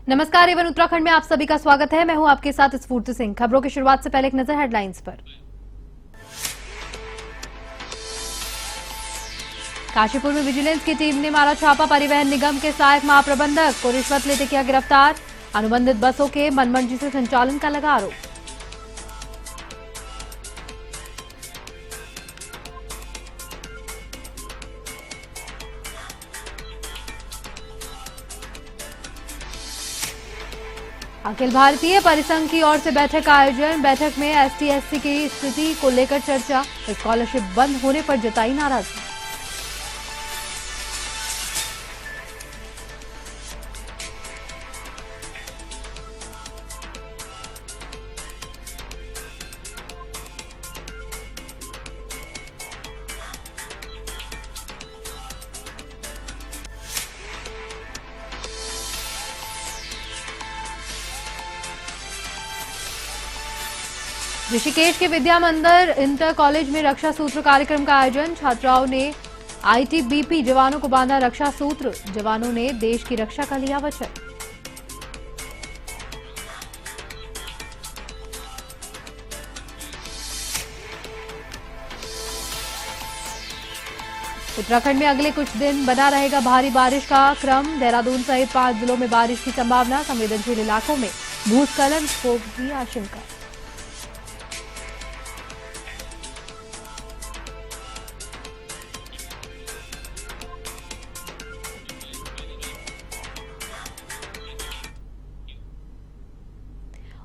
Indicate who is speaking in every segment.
Speaker 1: नमस्कार, एवन उत्तराखंड में आप सभी का स्वागत है। मैं हूं आपके साथ स्फूर्ति सिंह। खबरों की शुरुआत से पहले एक नजर हेडलाइंस पर। काशीपुर में विजिलेंस की टीम ने मारा छापा। परिवहन निगम के सहायक महाप्रबंधक को रिश्वत लेते किया गिरफ्तार। अनुबंधित बसों के मनमर्जी से संचालन का लगा आरोप। अखिल भारतीय परिसंघ की ओर से बैठक का आयोजन। बैठक में एसटी/एससी की स्थिति को लेकर चर्चा। स्कॉलरशिप बंद होने पर जताई नाराजगी। ऋषिकेश के विद्या मंदिर इंटर कॉलेज में रक्षा सूत्र कार्यक्रम का आयोजन। छात्राओं ने आईटीबीपी जवानों को बांधा रक्षा सूत्र। जवानों ने देश की रक्षा का लिया वचन। उत्तराखंड में अगले कुछ दिन बना रहेगा भारी बारिश का क्रम। देहरादून सहित 5 जिलों में बारिश की संभावना। संवेदनशील इलाकों में भूस्खलन को भी आशंका।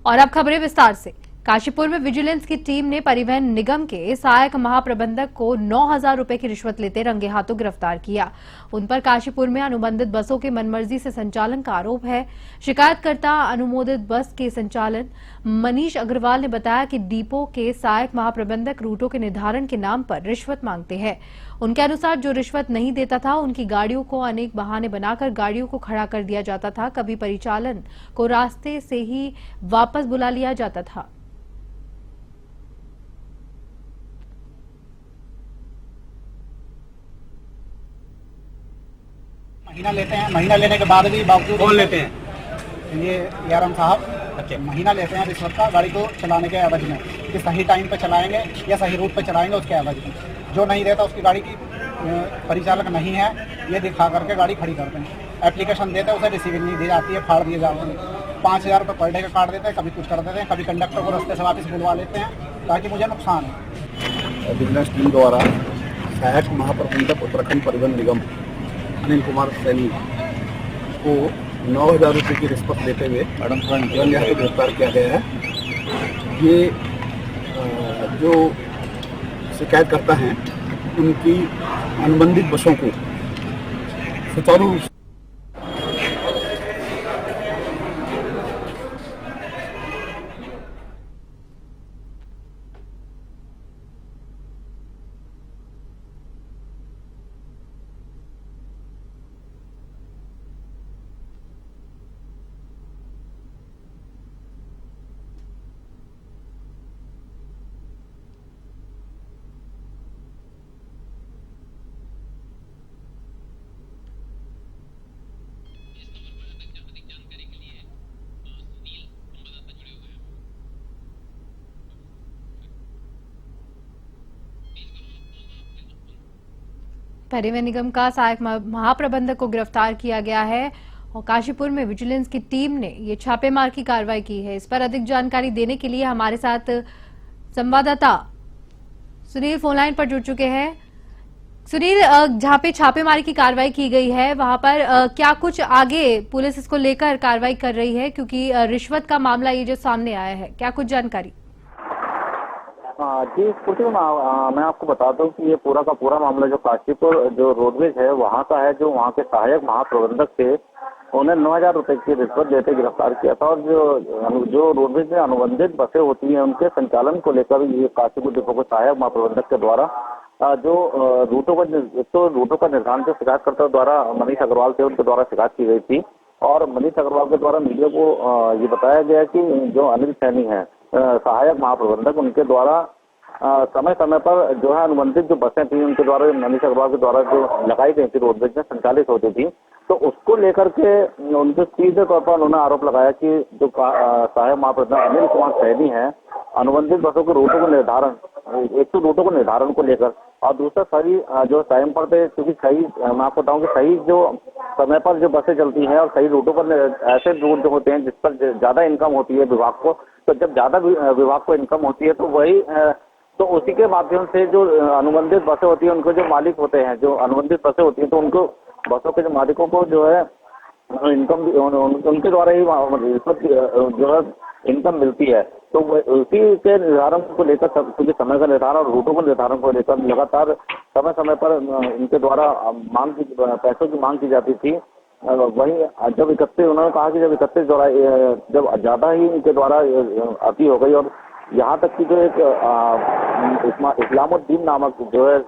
Speaker 1: और अब खबरें विस्तार से। काशीपुर में विजिलेंस की टीम ने परिवहन निगम के सहायक महाप्रबंधक को 9,000 रुपए की रिश्वत लेते रंगे हाथों गिरफ्तार किया। उन पर काशीपुर में अनुबंधित बसों के मनमर्जी से संचालन का आरोप है। शिकायतकर्ता अनुमोदित बस के संचालन मनीष अग्रवाल ने बताया कि डिपो के सहायक महाप्रबंधक रूटों के निर्धारण के नाम पर रिश्वत मांगते हैं। उनके अनुसार जो रिश्वत नहीं देता था उनकी गाड़ियों को अनेक बहाने बनाकर गाड़ियों को खड़ा कर दिया जाता था। कभी परिचालन को रास्ते से ही वापस बुला लिया जाता था।
Speaker 2: महीना लेते हैं। महीना लेने के बाद भी बावजूद
Speaker 3: कौन लेते हैं?
Speaker 2: ये यारम साहब महीना लेते हैं रिश्वत का गाड़ी को चलाने के एवज में कि सही टाइम पे चलाएंगे या सही रूट पे चलाएंगे उसके एवज में। जो नहीं रहता उसकी गाड़ी की परिचालक नहीं है ये दिखा करके गाड़ी खड़ी करते हैं। एप्लीकेशन देते हैं उसे रिसीविंग नहीं दी जाती है, फाड़ दिए जाते हैं। 5,000 रुपये पर डे का काट देते हैं, कभी कुछ कर देते हैं, कभी कंडक्टर को रास्ते से वापस बुलवा लेते हैं ताकि मुझे नुकसान है।
Speaker 3: विजिलेंस टीम द्वारा सहायक महाप्रबंधक उत्तराखंड परिवहन निगम अनिल कुमार सैनी को 9,000 रुपये की रिश्वत लेते हुए रंगे हाथों गिरफ्तार किया गया है। ये जो शिकायतकर्ता हैं उनकी अनुबंधित बसों को सुचारू
Speaker 1: परिवहन निगम का सहायक महाप्रबंधक को गिरफ्तार किया गया है और काशीपुर में विजिलेंस की टीम ने ये छापेमार की कार्रवाई की है। इस पर अधिक जानकारी देने के लिए हमारे साथ संवाददाता सुनील फोनलाइन पर जुड़ चुके हैं। सुनील, जहां पे छापेमारी की कार्रवाई की गई है वहां पर क्या कुछ आगे पुलिस इसको लेकर कार्रवाई कर रही है, क्योंकि रिश्वत का मामला ये जो सामने आया है, क्या कुछ जानकारी?
Speaker 4: जी स्फूर्ति, मैं आपको बताता हूँ कि ये पूरा का पूरा मामला जो काशीपुर जो रोडवेज है वहाँ का है। जो वहाँ के सहायक महाप्रबंधक थे उन्हें 9,000 रुपए की रिश्वत देते गिरफ्तार किया था। और जो रोडवेज में अनुबंधित बसें होती हैं उनके संचालन को लेकर ये काशीपुर डिपो के सहायक महाप्रबंधक के द्वारा जो रूटों का निर्धारण जो शिकायतकर्ताओं द्वारा मनीष अग्रवाल थे उनके द्वारा शिकायत की गई थी। और मनीष अग्रवाल के द्वारा मीडिया को ये बताया गया कि जो अनिल सैनी है सहायक महाप्रबंधक, उनके द्वारा समय समय पर जो है अनुबंधित जो बसें थी उनके द्वारा मनीष अग्रवाल के द्वारा जो लगाई गई थी रोडवेज में संचालित होती थी, तो उसको लेकर के उनके सीधे तौर पर उन्होंने आरोप लगाया कि जो सहायक महाप्रबंधक अनिल कुमार सैनी है, अनुबंधित बसों के रूटों को निर्धारण, एक तो रूटों को निर्धारण को लेकर और दूसरा सही जो टाइम पर पे, क्योंकि सही मैं आपको बताऊं कि सही जो समय पर जो बसें चलती हैं और सही रूटों पर ऐसे रूट जो होते हैं जिस पर ज्यादा इनकम होती है विभाग को, तो जब ज्यादा विभाग को इनकम होती है तो वही तो उसी के माध्यम से जो अनुबंधित बसें होती हैं उनको जो मालिक होते हैं, जो अनुबंधित बसें होती हैं तो उनको बसों के जो मालिकों को जो है इनकम उनके द्वारा ही जो है इनकम मिलती है। तो उसी के निर्धारण को लेकर क्योंकि समय का निर्धारण और रूटों के निर्धारण को लेकर लगातार समय समय पर इनके द्वारा पैसों की मांग की जाती थी। वही जब 31 उन्होंने कहा कि जब 31 जब ज्यादा ही इनके द्वारा अति हो गई और यहाँ तक कि जो एक इस्लामुद्दीन नामक जो है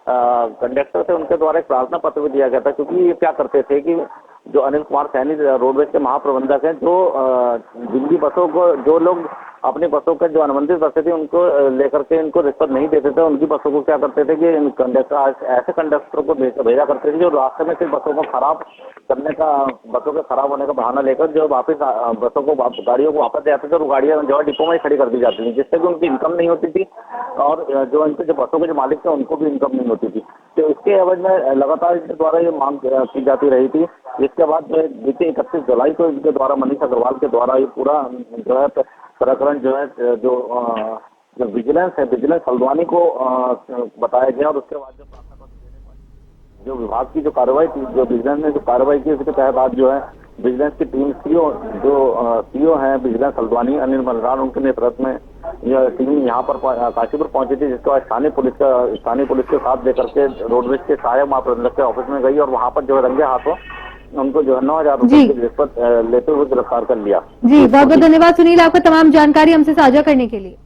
Speaker 4: कंडक्टर थे उनके द्वारा एक प्रार्थना पत्र भी दिया गया था, क्योंकि ये क्या करते थे कि जो अनिल कुमार सैनी रोडवेज के महाप्रबंधक हैं, जो जिनकी बसों को जो लोग अपनी बसों के जो अनुबंधित बसें थी उनको लेकर के इनको रिश्वत नहीं देते थे, उनकी बसों को क्या करते थे कि कंडक्टर ऐसे कंडक्टरों को भेजा करते थे जो रास्ते में सिर्फ बसों को खराब करने का, बसों के खराब होने का बहाना लेकर जो वापस बसों को गाड़ियों को वापस ले आते थे और गाड़ियाँ जो है डिपो में ही खड़ी कर दी जाती थी, जिससे कि उनकी इनकम नहीं होती थी और जो इनके जो बसों के जो मालिक थे उनको भी इनकम नहीं होती थी। तो इसके एवज में लगातार इनके द्वारा ये मांग की जाती रही थी। इसके बाद जो बीते 31 जुलाई को इनके द्वारा मनीष अग्रवाल के द्वारा ये पूरा जो है प्रकरण जो है जो विजिलेंस है, विजिलेंस हल्द्वानी को बताया गया और उसके बाद जो प्रार्थना पत्र देने पर जो विभाग की जो कार्रवाई थी, जो विजिलेंस ने जो कार्रवाई की उसके तहत आज जो है विजिलेंस की टीम सीओ हैं विजिलेंस हल्द्वानी अनिल मलरान, उनके नेतृत्व में यह टीम यहाँ पर काशीपुर पहुंची थी, जिसके बाद स्थानीय पुलिस के साथ लेकर के रोडवेज के सहायक महाप्रबंधक के ऑफिस में गई और वहाँ पर जो है रंगे हाथों उनको जो है 9,000 रुपए की रिश्वत लेते हुए गिरफ्तार कर लिया।
Speaker 1: जी बहुत बहुत धन्यवाद सुनील, आपका तमाम जानकारी हमसे साझा करने के लिए।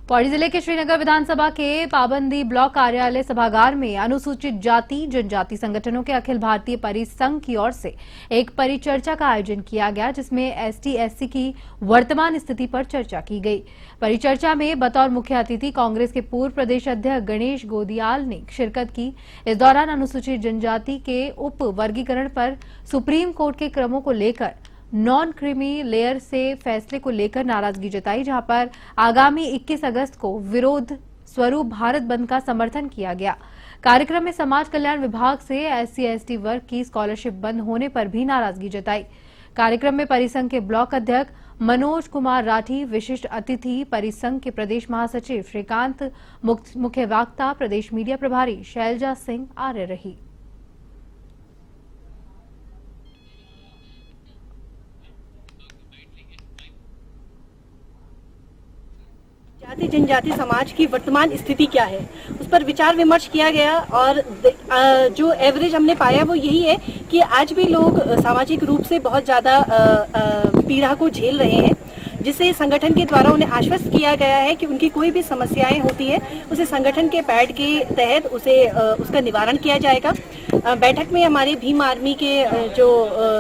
Speaker 1: पौड़ी जिले के श्रीनगर विधानसभा के पाबंदी ब्लॉक कार्यालय सभागार में अनुसूचित जाति जनजाति संगठनों के अखिल भारतीय परिसंघ की ओर से एक परिचर्चा का आयोजन किया गया, जिसमें ST/SC की वर्तमान स्थिति पर चर्चा की गई। परिचर्चा में बतौर मुख्य अतिथि कांग्रेस के पूर्व प्रदेश अध्यक्ष गणेश गोदियाल ने शिरकत की। इस दौरान अनुसूचित जनजाति के उप वर्गीकरण पर सुप्रीम कोर्ट के क्रमों को लेकर नॉन क्रीमी लेयर से फैसले को लेकर नाराजगी जताई, जहां पर आगामी 21 अगस्त को विरोध स्वरूप भारत बंद का समर्थन किया गया। कार्यक्रम में समाज कल्याण विभाग से SC/ST वर्ग की स्कॉलरशिप बंद होने पर भी नाराजगी जताई। कार्यक्रम में परिसंघ के ब्लॉक अध्यक्ष मनोज कुमार राठी, विशिष्ट अतिथि परिसंघ के प्रदेश महासचिव श्रीकांत, मुख्य वक्ता प्रदेश मीडिया प्रभारी शैलजा सिंह आर्य रही।
Speaker 5: जाति जनजाति समाज की वर्तमान स्थिति क्या है उस पर विचार विमर्श किया गया और जो एवरेज हमने पाया वो यही है कि आज भी लोग सामाजिक रूप से बहुत ज्यादा पीड़ा को झेल रहे हैं, जिसे संगठन के द्वारा उन्हें आश्वस्त किया गया है कि उनकी कोई भी समस्याएं होती है उसे संगठन के पैड के तहत उसका निवारण किया जाएगा। बैठक में हमारे भीम आर्मी के जो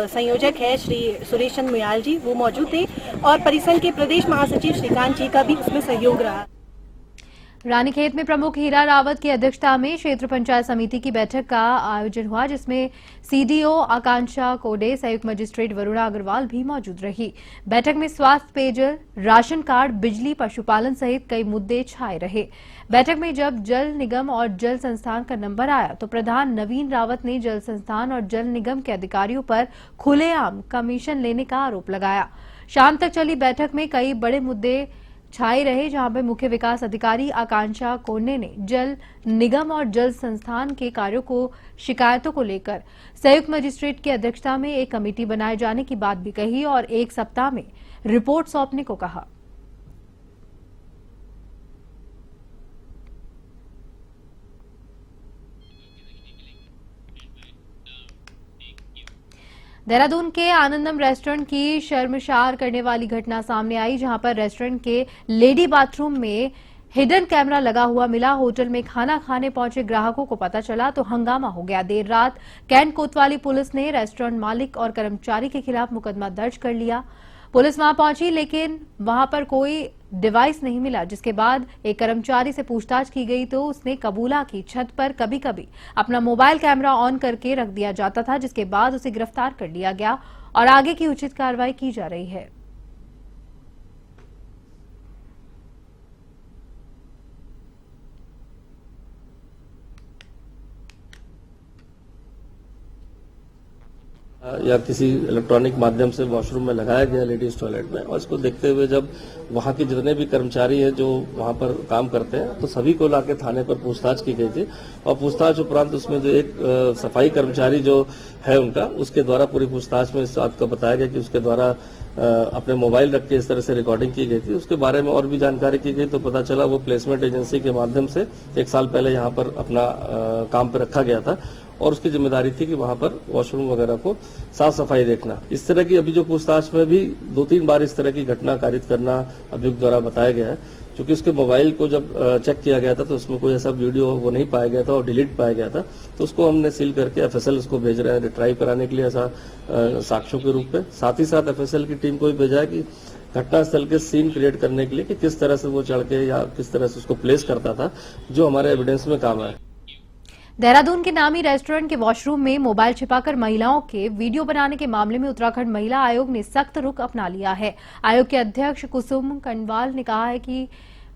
Speaker 5: संयोजक है श्री सुरेश चंद्र मुयाल जी वो मौजूद थे और परिसंघ के प्रदेश महासचिव श्रीकांत जी का भी उसमें सहयोग रहा।
Speaker 1: रानीखेत में प्रमुख हीरा रावत की अध्यक्षता में क्षेत्र पंचायत समिति की बैठक का आयोजन हुआ, जिसमें CDO आकांक्षा कोडे, संयुक्त मजिस्ट्रेट वरुणा अग्रवाल भी मौजूद रही। बैठक में स्वास्थ्य, पेयजल, राशन कार्ड, बिजली, पशुपालन सहित कई मुद्दे छाए रहे। बैठक में जब जल निगम और जल संस्थान का नंबर आया तो प्रधान नवीन रावत ने जल संस्थान और जल निगम के अधिकारियों पर खुलेआम कमीशन लेने का आरोप लगाया। शाम तक चली बैठक में कई बड़े मुद्दे छाए रहे, जहां पर मुख्य विकास अधिकारी आकांक्षा कोने ने जल निगम और जल संस्थान के कार्यों को शिकायतों को लेकर संयुक्त मजिस्ट्रेट की अध्यक्षता में एक कमेटी बनाए जाने की बात भी कही और 1 सप्ताह में रिपोर्ट सौंपने को कहा। देहरादून के आनंदम रेस्टोरेंट की शर्मसार करने वाली घटना सामने आई, जहां पर रेस्टोरेंट के लेडी बाथरूम में हिडन कैमरा लगा हुआ मिला। होटल में खाना खाने पहुंचे ग्राहकों को पता चला तो हंगामा हो गया। देर रात कैंट कोतवाली पुलिस ने रेस्टोरेंट मालिक और कर्मचारी के खिलाफ मुकदमा दर्ज कर लिया। पुलिस वहां पहुंची लेकिन वहां पर कोई डिवाइस नहीं मिला, जिसके बाद एक कर्मचारी से पूछताछ की गई तो उसने कबूला कि छत पर कभी कभी अपना मोबाइल कैमरा ऑन करके रख दिया जाता था, जिसके बाद उसे गिरफ्तार कर लिया गया और आगे की उचित कार्रवाई की जा रही है।
Speaker 6: या किसी इलेक्ट्रॉनिक माध्यम से वॉशरूम में लगाया गया लेडीज टॉयलेट में, और इसको देखते हुए जब वहां के जितने भी कर्मचारी हैं जो वहां पर काम करते हैं तो सभी को लाके थाने पर पूछताछ की गई थी। और पूछताछ उपरांत उसमें जो एक सफाई कर्मचारी जो है उनका, उसके द्वारा पूरी पूछताछ में इस बात को बताया गया कि उसके द्वारा अपने मोबाइल रख के इस तरह से रिकॉर्डिंग की गई थी। उसके बारे में और भी जानकारी की गई तो पता चला वो प्लेसमेंट एजेंसी के माध्यम से 1 साल पहले यहाँ पर अपना काम पे रखा गया था और उसकी जिम्मेदारी थी कि वहां पर वॉशरूम वगैरह को साफ सफाई देखना। इस तरह की अभी जो पूछताछ में भी 2-3 बार इस तरह की घटना कारित करना अभियुक्त द्वारा बताया गया है। क्योंकि उसके मोबाइल को जब चेक किया गया था तो उसमें कोई ऐसा वीडियो वो नहीं पाया गया था और डिलीट पाया गया था, तो उसको हमने सील करके एफएसएल उसको भेज रहे हैं रिट्राइव कराने के लिए ऐसा साक्ष्यों के रूप में। साथ ही साथ एफएसएल की टीम को भी भेजा है कि घटनास्थल के सीन क्रिएट करने के लिए कि किस तरह से वो चढ़ के या किस तरह से उसको प्लेस करता था, जो हमारे एविडेंस में काम है।
Speaker 1: देहरादून के नामी रेस्टोरेंट के वॉशरूम में मोबाइल छिपाकर महिलाओं के वीडियो बनाने के मामले में उत्तराखंड महिला आयोग ने सख्त रुख अपना लिया है। आयोग के अध्यक्ष कुसुम कंडवाल ने कहा है कि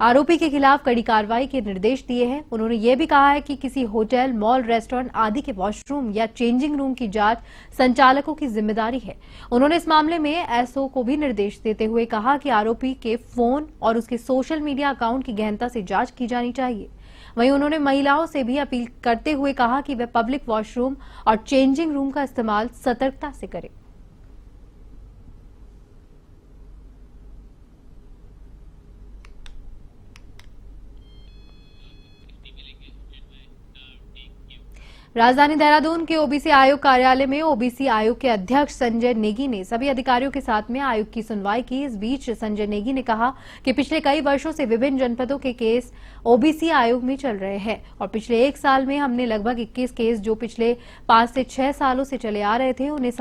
Speaker 1: आरोपी के खिलाफ कड़ी कार्रवाई के निर्देश दिए हैं। उन्होंने ये भी कहा है कि किसी होटल, मॉल, रेस्टोरेंट आदि के वॉशरूम या चेंजिंग रूम की जांच संचालकों की जिम्मेदारी है। उन्होंने इस मामले में एसओ को भी निर्देश देते हुए कहा कि आरोपी के फोन और उसके सोशल मीडिया अकाउंट की गहनता से जांच की जानी चाहिए। वहीं उन्होंने महिलाओं से भी अपील करते हुए कहा कि वे पब्लिक वॉशरूम और चेंजिंग रूम का इस्तेमाल सतर्कता से करें। राजधानी देहरादून के ओबीसी आयोग कार्यालय में ओबीसी आयोग के अध्यक्ष संजय नेगी ने सभी अधिकारियों के साथ में आयोग की सुनवाई की। इस बीच संजय नेगी ने कहा कि पिछले कई वर्षों से विभिन्न जनपदों के केस ओबीसी आयोग में चल रहे हैं और पिछले 1 साल में हमने लगभग 21 केस जो पिछले 5 से 6 सालों से चले आ रहे थे उन्हें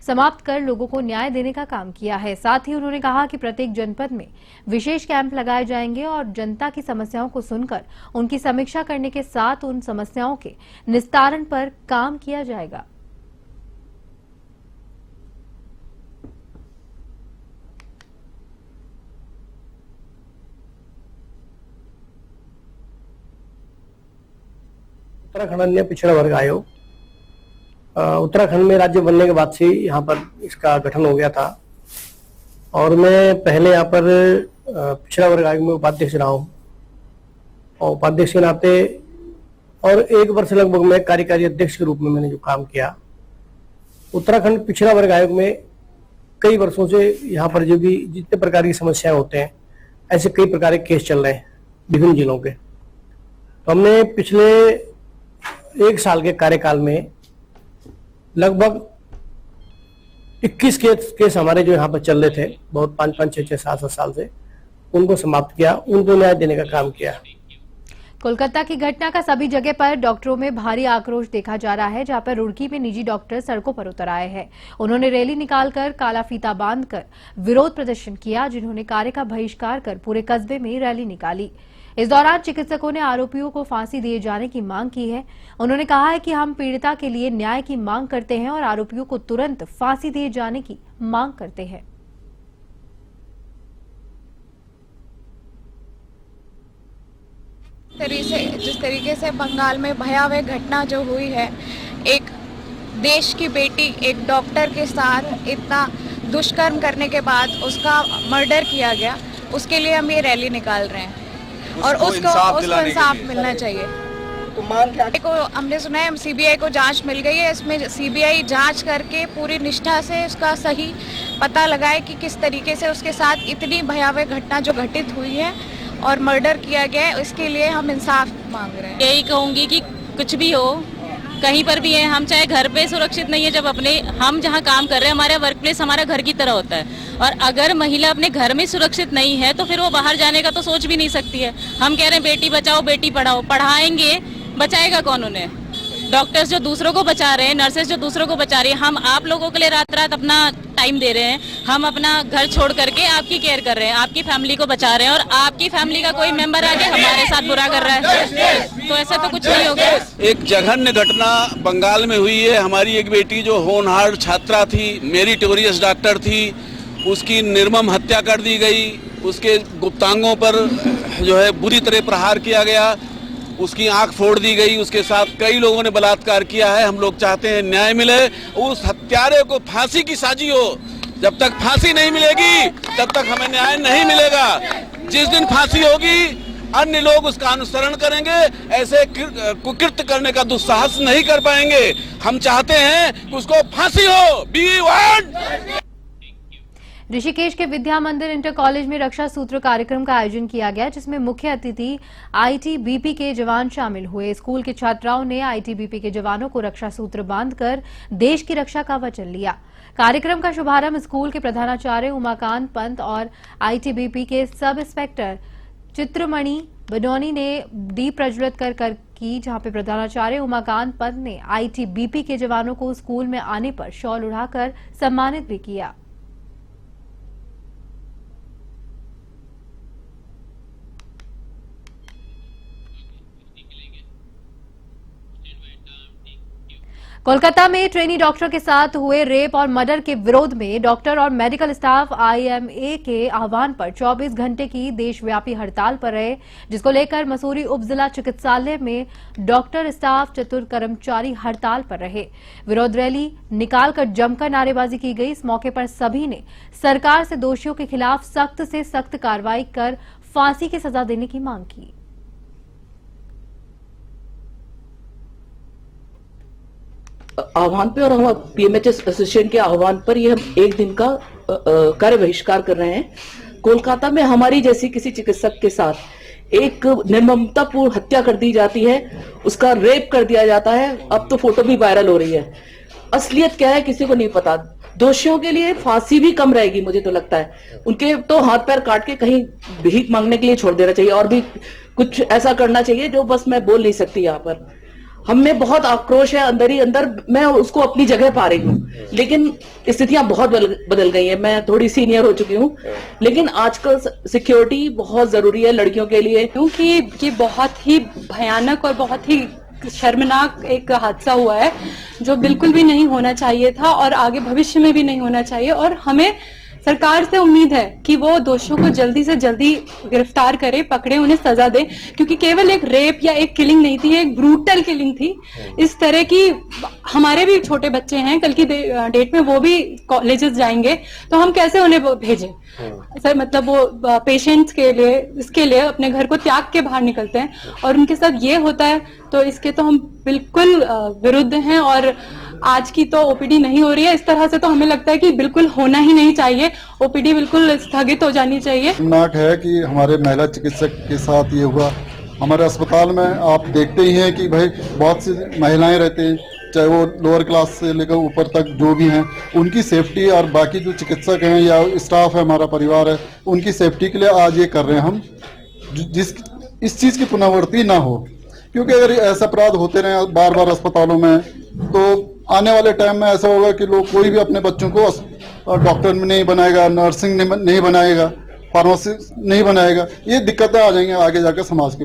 Speaker 1: समाप्त कर लोगों को न्याय देने का काम किया है। साथ ही उन्होंने कहा कि प्रत्येक जनपद में विशेष कैंप लगाए जाएंगे और जनता की समस्याओं को सुनकर उनकी समीक्षा करने के साथ उन समस्याओं के निस्तारण पर काम किया जाएगा।
Speaker 7: उत्तराखंड अन्य पिछड़ा वर्ग आयोग उत्तराखंड में राज्य बनने के बाद से यहाँ पर इसका गठन हो गया था और मैं पहले यहाँ पर पिछड़ा वर्ग आयोग में उपाध्यक्ष रहा हूँ और उपाध्यक्ष के नाते और 1 वर्ष लगभग मैं कार्यकारी अध्यक्ष के रूप में मैंने जो काम किया। उत्तराखंड पिछड़ा वर्ग आयोग में कई वर्षों से यहाँ पर जो भी जितने प्रकार की समस्याएं होते हैं ऐसे कई प्रकार के केस चल रहे हैं विभिन्न जिलों के। तो हमने पिछले 1 साल के कार्यकाल में लगभग 21 केस हमारे जो यहाँ पर चल रहे थे बहुत 5-5, 6-6, 7-7 साल से, उनको समाप्त किया, उनको न्याय देने का काम किया।
Speaker 1: कोलकाता की घटना का सभी जगह पर डॉक्टरों में भारी आक्रोश देखा जा रहा है, जहां पर रुड़की में निजी डॉक्टर सड़कों पर उतर आए हैं। उन्होंने रैली निकालकर काला फीता बांधकर विरोध प्रदर्शन किया, जिन्होंने कार्य का बहिष्कार कर पूरे कस्बे में रैली निकाली। इस दौरान चिकित्सकों ने आरोपियों को फांसी दिए जाने की मांग की है। उन्होंने कहा है कि हम पीड़िता के लिए न्याय की मांग करते हैं और आरोपियों को तुरंत फांसी दिए जाने की मांग करते हैं।
Speaker 8: जिस तरीके से बंगाल में भयावह घटना जो हुई है, एक देश की बेटी एक डॉक्टर के साथ इतना दुष्कर्म करने के बाद उसका मर्डर किया गया, उसके लिए हम ये रैली निकाल रहे हैं और उसको इंसाफ मिलना चाहिए।
Speaker 7: तो मांग क्या
Speaker 8: को हमने सुना है सीबीआई को जांच मिल गई है, इसमें सीबीआई जांच करके पूरी निष्ठा से उसका सही पता लगाए कि किस तरीके से उसके साथ इतनी भयावह घटना जो घटित हुई है और मर्डर किया गया है, इसके लिए हम इंसाफ मांग रहे हैं।
Speaker 9: यही कहूँगी कि कुछ भी हो, कहीं पर भी है, हम चाहे घर पे सुरक्षित नहीं है, जब हम जहाँ काम कर रहे हैं हमारा वर्क प्लेस हमारा घर की तरह होता है, और अगर महिला अपने घर में सुरक्षित नहीं है तो फिर वो बाहर जाने का तो सोच भी नहीं सकती है। हम कह रहे हैं बेटी बचाओ बेटी पढ़ाओ, पढ़ाएंगे, बचाएगा कौन उन्हें? डॉक्टर्स जो दूसरों को बचा रहे हैं, नर्सेज जो दूसरों को बचा रही है, हम आप लोगों के लिए रात रात अपना टाइम दे रहे हैं, हम अपना घर छोड़ करके आपकी केयर कर रहे हैं, आपकी फैमिली को बचा रहे हैं, और आपकी फैमिली का कोई मेंबर आके हमारे साथ बुरा कर रहा है, तो ऐसा तो कुछ नहीं होगा।
Speaker 3: एक जघन्य घटना बंगाल में हुई है। हमारी एक बेटी जो होनहार छात्रा थी, मेरिटोरियस डॉक्टर थी, उसकी निर्मम हत्या कर दी गई, उसके गुप्तांगों पर जो है बुरी तरह प्रहार किया गया, उसकी आंख फोड़ दी गई, उसके साथ कई लोगों ने बलात्कार किया है। हम लोग चाहते हैं न्याय मिले, उस हत्यारे को फांसी की साजी हो। जब तक फांसी नहीं मिलेगी तब तक हमें न्याय नहीं मिलेगा। जिस दिन फांसी होगी अन्य लोग उसका अनुसरण करेंगे, ऐसे कुकृत्य करने का दुस्साहस नहीं कर पाएंगे। हम चाहते हैं कि उसको फांसी हो। B want.
Speaker 1: ऋषिकेश के विद्या मंदिर इंटर कॉलेज में रक्षा सूत्र कार्यक्रम का आयोजन किया गया, जिसमें मुख्य अतिथि आईटीबीपी के जवान शामिल हुए। स्कूल के छात्राओं ने आईटीबीपी के जवानों को रक्षा सूत्र बांधकर देश की रक्षा का वचन लिया। कार्यक्रम का शुभारंभ स्कूल के प्रधानाचार्य उमाकांत पंत और आईटीबीपी के सब इंस्पेक्टर चित्रमणि बनौनी ने दीप प्रज्वलित कर की, जहां पे प्रधानाचार्य उमाकांत पंत ने आईटीबीपी के जवानों को स्कूल में आने पर शॉल उड़ाकर सम्मानित भी किया। कोलकाता में ट्रेनी डॉक्टर के साथ हुए रेप और मर्डर के विरोध में डॉक्टर और मेडिकल स्टाफ आईएमए के आह्वान पर 24 घंटे की देशव्यापी हड़ताल पर रहे, जिसको लेकर मसूरी उप जिला चिकित्सालय में डॉक्टर स्टाफ चतुर कर्मचारी हड़ताल पर रहे। विरोध रैली निकालकर जमकर नारेबाजी की गई। इस मौके पर सभी ने सरकार से दोषियों के खिलाफ सख्त से सख्त कार्रवाई कर फांसी की सजा देने की मांग की।
Speaker 10: आह्वान पे और हम पीएमएचएस एसोसिएशन के आह्वान पर ये हम एक दिन का कार्य बहिष्कार कर रहे हैं। कोलकाता में हमारी जैसी किसी चिकित्सक के साथ एक निर्ममतापूर्ण हत्या कर दी जाती है, उसका रेप कर दिया जाता है। अब तो फोटो भी वायरल हो रही है। असलियत क्या है किसी को नहीं पता। दोषियों के लिए फांसी भी कम रहेगी, मुझे तो लगता है। उनके तो हाथ पैर काट के कहीं भीख मांगने के लिए छोड़ देना चाहिए, और भी कुछ ऐसा करना चाहिए जो बस मैं बोल नहीं सकती। यहाँ पर हम में बहुत आक्रोश है अंदर ही अंदर, मैं उसको अपनी जगह पा रही हूँ, लेकिन स्थितियां बहुत बदल गई है। मैं थोड़ी सीनियर हो चुकी हूँ, लेकिन आजकल सिक्योरिटी बहुत जरूरी है लड़कियों के लिए,
Speaker 5: क्योंकि ये बहुत ही भयानक और बहुत ही शर्मनाक एक हादसा हुआ है, जो बिल्कुल भी नहीं होना चाहिए था और आगे भविष्य में भी नहीं होना चाहिए। और हमें सरकार से उम्मीद है कि वो दोषियों को जल्दी से जल्दी गिरफ्तार करे, पकड़े, उन्हें सजा दे, क्योंकि केवल एक रेप या एक किलिंग नहीं थी, एक ब्रूटल किलिंग थी। इस तरह की हमारे भी छोटे बच्चे हैं, कल की डेट में वो भी कॉलेजेस जाएंगे, तो हम कैसे उन्हें भेजें? सर मतलब वो पेशेंट्स के लिए, इसके लिए अपने घर को त्याग के बाहर निकलते हैं और उनके साथ ये होता है, तो इसके तो हम बिल्कुल विरुद्ध हैं। और आज की तो ओपीडी नहीं हो रही है, इस तरह से तो हमें लगता है कि बिल्कुल होना ही नहीं चाहिए। ओपीडी बिल्कुल स्थगित हो जानी चाहिए।
Speaker 11: शर्मनाक है कि हमारे महिला चिकित्सक के साथ ये हुआ। हमारे अस्पताल में आप देखते ही हैं कि भाई बहुत सी महिलाएं रहती हैं, चाहे वो लोअर क्लास से लेकर ऊपर तक जो भी हैं, उनकी सेफ्टी और बाकी जो चिकित्सक हैं या स्टाफ है, हमारा परिवार है, उनकी सेफ्टी के लिए आज ये कर रहे हैं हम, जिस इस चीज़ की पुनरावृत्ति ना हो। क्योंकि अगर ऐसे अपराध होते रहे बार बार अस्पतालों में, तो आने वाले टाइम में ऐसा होगा कि लोग कोई भी अपने बच्चों को डॉक्टर में नहीं बनाएगा, नर्सिंग नहीं बनाएगा, फार्मासिस्ट नहीं बनाएगा। ये दिक्कतें आ जाएंगी आगे जाकर समाज के।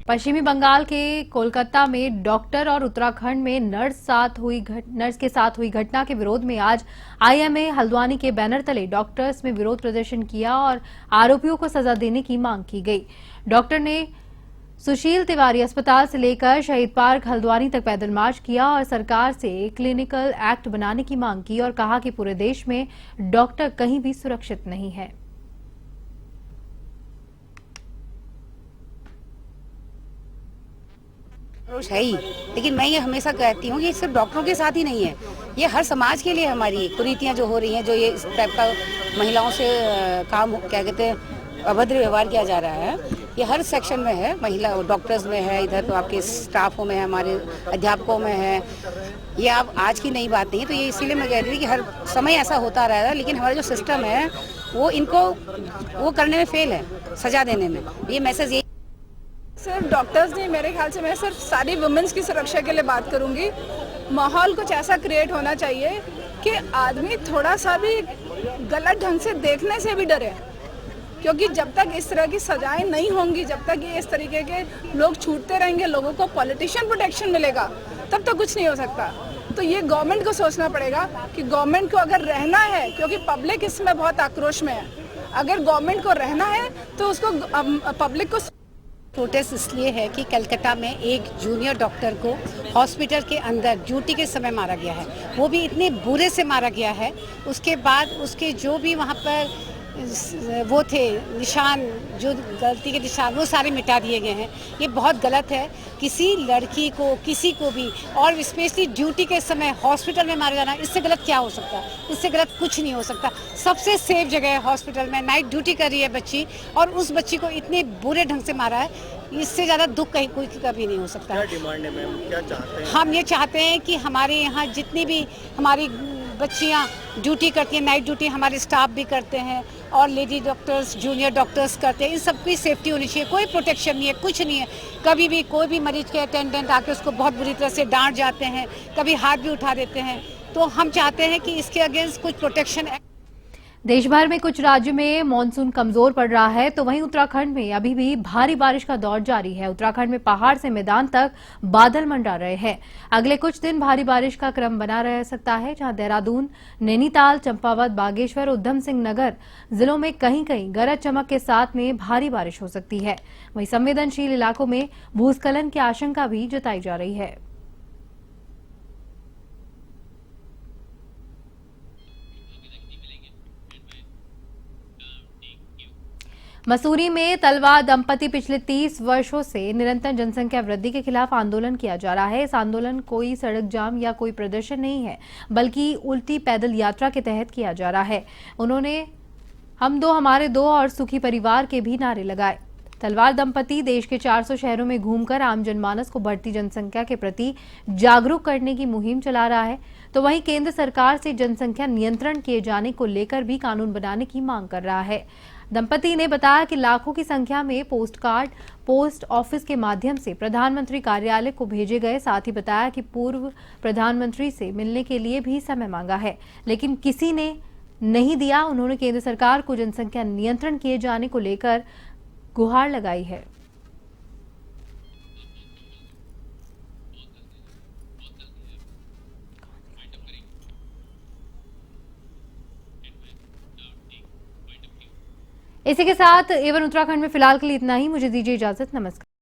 Speaker 1: पश्चिमी बंगाल के कोलकाता में डॉक्टर और उत्तराखंड में नर्स के साथ हुई घटना के विरोध में आज आईएमए हल्द्वानी के बैनर तले डॉक्टर्स में विरोध प्रदर्शन किया और आरोपियों को सजा देने की मांग की गई। डॉक्टर ने सुशील तिवारी अस्पताल से लेकर शहीद पार्क हल्द्वानी तक पैदल मार्च किया और सरकार से क्लिनिकल एक्ट बनाने की मांग की और कहा कि पूरे देश में डॉक्टर कहीं भी सुरक्षित नहीं है।
Speaker 12: है ही, लेकिन मैं ये हमेशा कहती हूँ कि सिर्फ डॉक्टरों के साथ ही नहीं है, ये हर समाज के लिए हमारी कुरीतियाँ जो हो रही हैं, जो ये इस टाइप का महिलाओं से काम क्या कहते हैं अभद्र व्यवहार किया जा रहा है, ये हर सेक्शन में है। महिला डॉक्टर्स में है, इधर तो आपके स्टाफों में है, हमारे अध्यापकों में है। ये आप आज की नई बात नहीं है, तो ये इसीलिए मैं कह रही थी कि हर समय ऐसा होता रहा है, लेकिन हमारा जो सिस्टम है वो इनको वो करने में फेल है, सजा देने में। ये मैसेज
Speaker 13: सिर्फ डॉक्टर्स नहीं, मेरे ख्याल से मैं सिर्फ सारी वुमेन्स की सुरक्षा के लिए बात करूंगी। माहौल कुछ ऐसा क्रिएट होना चाहिए कि आदमी थोड़ा सा भी गलत ढंग से देखने से भी डरे, क्योंकि जब तक इस तरह की सजाएं नहीं होंगी, जब तक ये इस तरीके के लोग छूटते रहेंगे, लोगों को पॉलिटिशियन प्रोटेक्शन मिलेगा, तब तक कुछ नहीं हो सकता। तो ये गवर्नमेंट को सोचना पड़ेगा कि गवर्नमेंट को अगर रहना है, क्योंकि पब्लिक इसमें बहुत आक्रोश में है, अगर गवर्नमेंट को रहना है तो उसको पब्लिक को।
Speaker 12: प्रोटेस्ट इसलिए है कि कलकत्ता में एक जूनियर डॉक्टर को हॉस्पिटल के अंदर ड्यूटी के समय मारा गया है, वो भी इतने बुरे से मारा गया है। उसके बाद उसके जो भी वहाँ पर वो थे निशान, जो गलती के निशान, वो सारे मिटा दिए गए हैं। ये बहुत गलत है। किसी लड़की को, किसी को भी, और स्पेशली ड्यूटी के समय हॉस्पिटल में मारा जाना, इससे गलत क्या हो सकता है? इससे गलत कुछ नहीं हो सकता। सबसे सेफ जगह है हॉस्पिटल में, नाइट ड्यूटी कर रही है बच्ची, और उस बच्ची को इतने बुरे ढंग से मारा है, इससे ज़्यादा दुख कहीं कोई कभी नहीं हो सकता।
Speaker 14: क्या डिमांड है मैम, क्या चाहते हैं?
Speaker 12: हम ये चाहते हैं कि हमारे यहाँ जितनी भी हमारी बच्चियाँ ड्यूटी करती हैं, नाइट ड्यूटी हमारे स्टाफ भी करते हैं, और लेडी डॉक्टर्स, जूनियर डॉक्टर्स करते हैं, इन सबकी सेफ्टी होनी चाहिए। कोई प्रोटेक्शन नहीं है, कुछ नहीं है। कभी भी कोई भी मरीज के अटेंडेंट आके उसको बहुत बुरी तरह से डांट जाते हैं, कभी हाथ भी उठा देते हैं। तो हम चाहते हैं कि इसके अगेंस्ट कुछ प्रोटेक्शन।
Speaker 1: देश भर में कुछ राज्यों में मानसून कमजोर पड़ रहा है, तो वहीं उत्तराखंड में अभी भी भारी बारिश का दौर जारी है। उत्तराखंड में पहाड़ से मैदान तक बादल मंडरा रहे हैं। अगले कुछ दिन भारी बारिश का क्रम बना रह सकता है, जहां देहरादून, नैनीताल, चंपावत, बागेश्वर, उधम सिंह नगर जिलों में कहीं कहीं गरज चमक के साथ में भारी बारिश हो सकती है। वहीं संवेदनशील इलाकों में भूस्खलन की आशंका भी जताई जा रही है। मसूरी में तलवार दंपति पिछले 30 वर्षों से निरंतर जनसंख्या वृद्धि के खिलाफ आंदोलन किया जा रहा है। इस आंदोलन कोई सड़क जाम या कोई प्रदर्शन नहीं है, बल्कि उल्टी पैदल यात्रा के तहत किया जा रहा है। उन्होंने हम दो हमारे दो और सुखी परिवार के भी नारे लगाए। तलवार दंपति देश के 400 शहरों में घूमकर आम जनमानस को बढ़ती जनसंख्या के प्रति जागरूक करने की मुहिम चला रहा है, तो वहीं केंद्र सरकार से जनसंख्या नियंत्रण किए जाने को लेकर भी कानून बनाने की मांग कर रहा है। दंपति ने बताया कि लाखों की संख्या में पोस्ट कार्ड पोस्ट ऑफिस के माध्यम से प्रधानमंत्री कार्यालय को भेजे गए। साथ ही बताया कि पूर्व प्रधानमंत्री से मिलने के लिए भी समय मांगा है, लेकिन किसी ने नहीं दिया। उन्होंने केंद्र सरकार को जनसंख्या नियंत्रण किए जाने को लेकर गुहार लगाई है। इसी के साथ एवन उत्तराखंड में फिलहाल के लिए इतना ही। मुझे दीजिए इजाजत। नमस्कार।